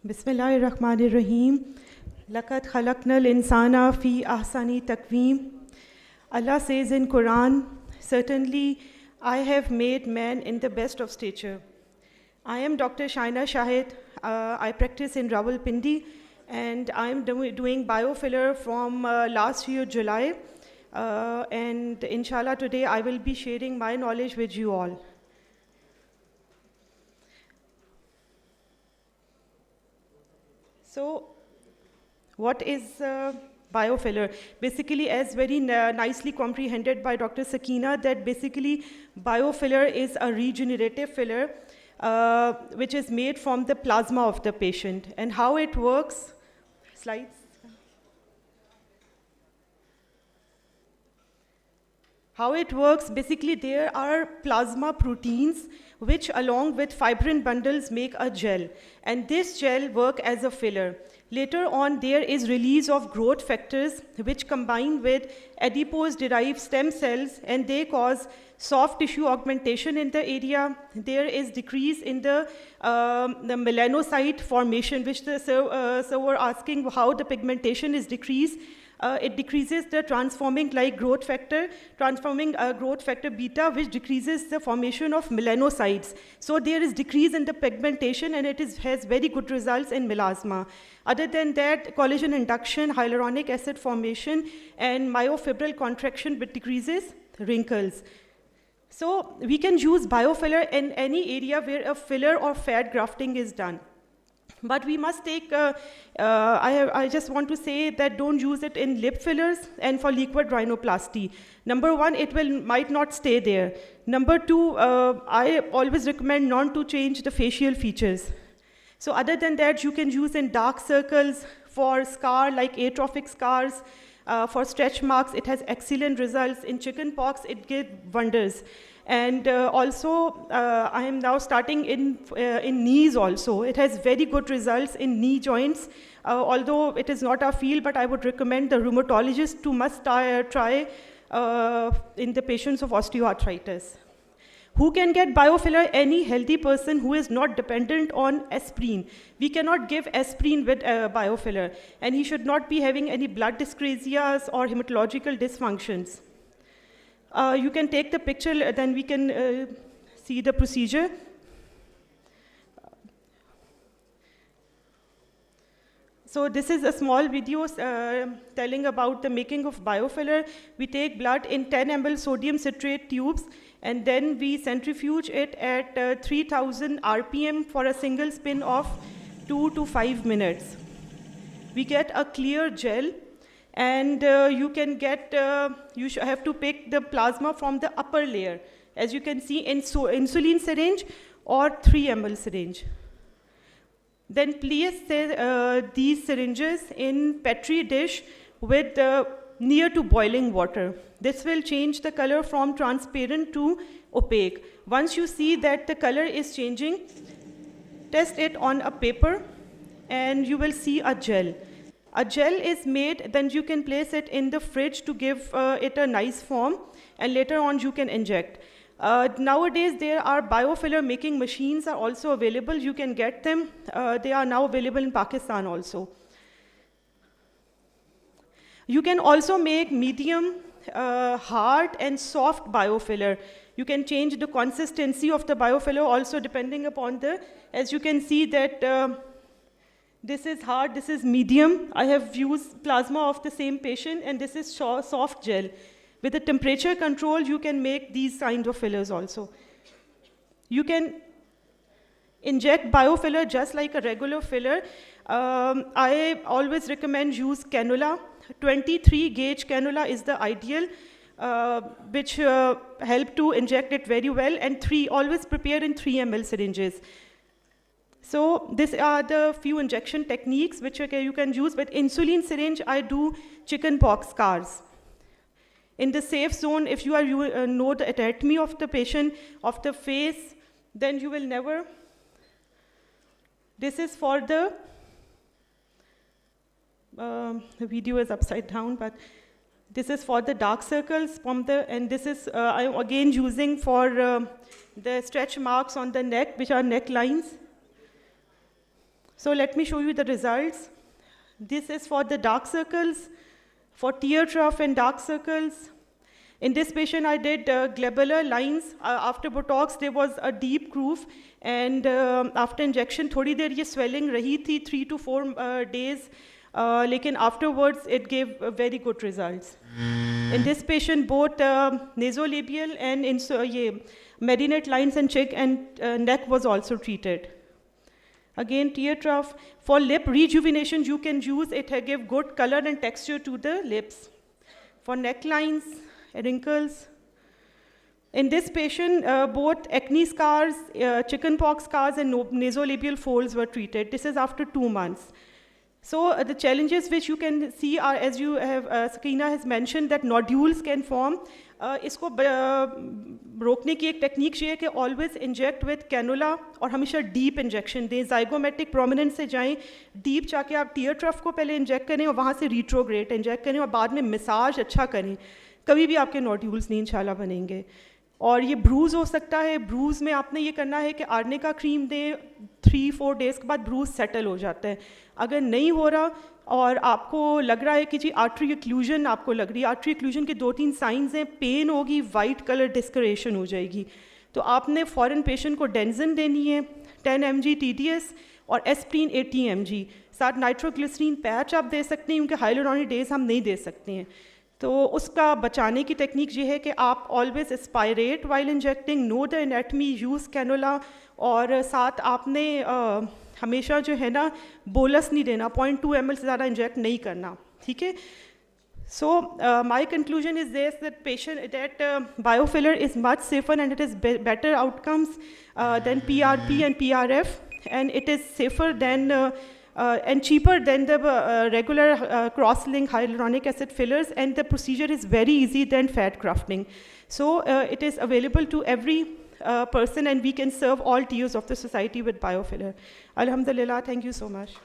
Bismillahirrahmanirrahim. Laqad khalaqnal insana fi ahsani taqweem. Allah says in Quran, certainly I have made man in the best of stature. I am Dr. Shaina Shahid. I practice in Rawalpindi, and I am doing biofiller from last year, July. And inshallah, today I will be sharing my knowledge with you all. So, what is biofiller? Basically, as very nicely comprehended by Dr. Sakina, that basically biofiller is a regenerative filler which is made from the plasma of the patient. And how it works, slides. How it works, basically there are plasma proteins which along with fibrin bundles make a gel, and this gel works as a filler. Later on there is release of growth factors which combine with adipose derived stem cells, and they cause soft tissue augmentation in the area. There is decrease in the melanocyte formation, which the so were asking how the pigmentation is decreased. It decreases the transforming growth factor beta, which decreases the formation of melanocytes. So there is decrease in the pigmentation, and it has very good results in melasma. Other than that, collagen induction, hyaluronic acid formation, and myofibril contraction, which decreases wrinkles. So we can use biofiller in any area where a filler or fat grafting is done. But we must take, I just want to say that don't use it in lip fillers and for liquid rhinoplasty. Number one, it might not stay there. Number two, I always recommend not to change the facial features. So other than that, you can use in dark circles, for scar like atrophic scars, for stretch marks, it has excellent results. In chicken pox, it gives wonders. And also, I am now starting in knees also. It has very good results in knee joints. Although it is not our field, but I would recommend the rheumatologist to must try in the patients of osteoarthritis. Who can get biofiller? Any healthy person who is not dependent on aspirin. We cannot give aspirin with biofiller. And he should not be having any blood dyscrasias or hematological dysfunctions. You can take the picture, then we can see the procedure. So this is a small video telling about the making of biofiller. We take blood in 10 ml sodium citrate tubes, and then we centrifuge it at 3000 RPM for a single spin of 2 to 5 minutes. We get a clear gel. And you can get, you have to pick the plasma from the upper layer, as you can see in insulin syringe or 3 ml syringe. Then place these syringes in Petri dish with near to boiling water. This will change the color from transparent to opaque. Once you see that the color is changing, test it on a paper and you will see a gel. A gel is made, then you can place it in the fridge to give it a nice form, and later on you can inject. Nowadays, there are biofiller making machines are also available. You can get them. They are now available in Pakistan also. You can also make medium, hard, and soft biofiller. You can change the consistency of the biofiller also depending upon the, as you can see that this is hard, this is medium. I have used plasma of the same patient, and this is soft gel. With the temperature control, you can make these kinds of fillers also. You can inject biofiller just like a regular filler. I always recommend use cannula. 23 gauge cannula is the ideal, which help to inject it very well, and always prepare in 3 ml syringes. So these are the few injection techniques which you can use. With insulin syringe, I do chicken pox scars. In the safe zone, if you know the anatomy of the patient, of the face, then you will never. This is for the video is upside down, but this is for the dark circles and this is I'm again using for the stretch marks on the neck, which are necklines. So let me show you the results. This is for the dark circles, for tear trough and dark circles. In this patient, I did glabellar lines. After Botox, there was a deep groove, and after injection, थोड़ी देर ये swelling रही थी 3 to 4 days. लेकिन afterwards, it gave very good results. In this patient, both nasolabial and Marinette lines and cheek and neck was also treated. Again, tear trough. For lip rejuvenation, you can use it to give good color and texture to the lips. For necklines, wrinkles. In this patient, both acne scars, chickenpox scars, and nasolabial folds were treated. This is after 2 months. So the challenges which you can see are, as you have, Sakina has mentioned, that nodules can form. इसको रोकने की एक technique ये है कि always inject with cannula और हमेशा deep injection दें. जाइगोमेटिक प्रोमिनेंस से जाएं, डीप जाके आप टीयर ट्रफ को पहले इंजेक्ट करें और वहाँ से रिट्रोग्रेड इंजेक्ट करें और बाद में मसाज अच्छा करें. कभी भी आपके नोड्यूल्स नहीं इंशाल्लाह बनेंगे. और ये ब्रूज़ हो सकता है. ब्रूज़ में आपने ये करना है कि आर्निका क्रीम दें. 3-4 डेज़ के बाद ब्रूज़ सेटल हो जाता है. अगर नहीं हो रहा और आपको लग रहा है कि जी आर्टरी एक्लूजन आपको लग रही है, आर्टरी एक्लूजन के 2-3 साइंस हैं. पेन होगी, वाइट कलर डिस्करेशन हो जाएगी, तो आपने फ़ौरन पेशेंट को डेंजन देनी है 10 mg TDS और एस्प्रीन 80 mg. साथ नाइट्रोग्लिसरीन पैच आप दे सकते हैं क्योंकि हाइलुरोनिक डेज हम नहीं दे सकते हैं. तो उसका बचाने की टेक्निक ये है कि आप always aspirate while injecting, know the anatomy, use cannula, और साथ आपने हमेशा जो है ना बोलस नहीं देना, 0.2 ml से ज़्यादा इंजेक्ट नहीं करना. ठीक है. So my conclusion is this, that biofiller is much safer and it is better outcomes than PRP and PRF, and it is safer than and cheaper than the regular cross-link hyaluronic acid fillers, and the procedure is very easy than fat grafting. So it is available to every person, and we can serve all tiers of the society with biofiller. Alhamdulillah, thank you so much.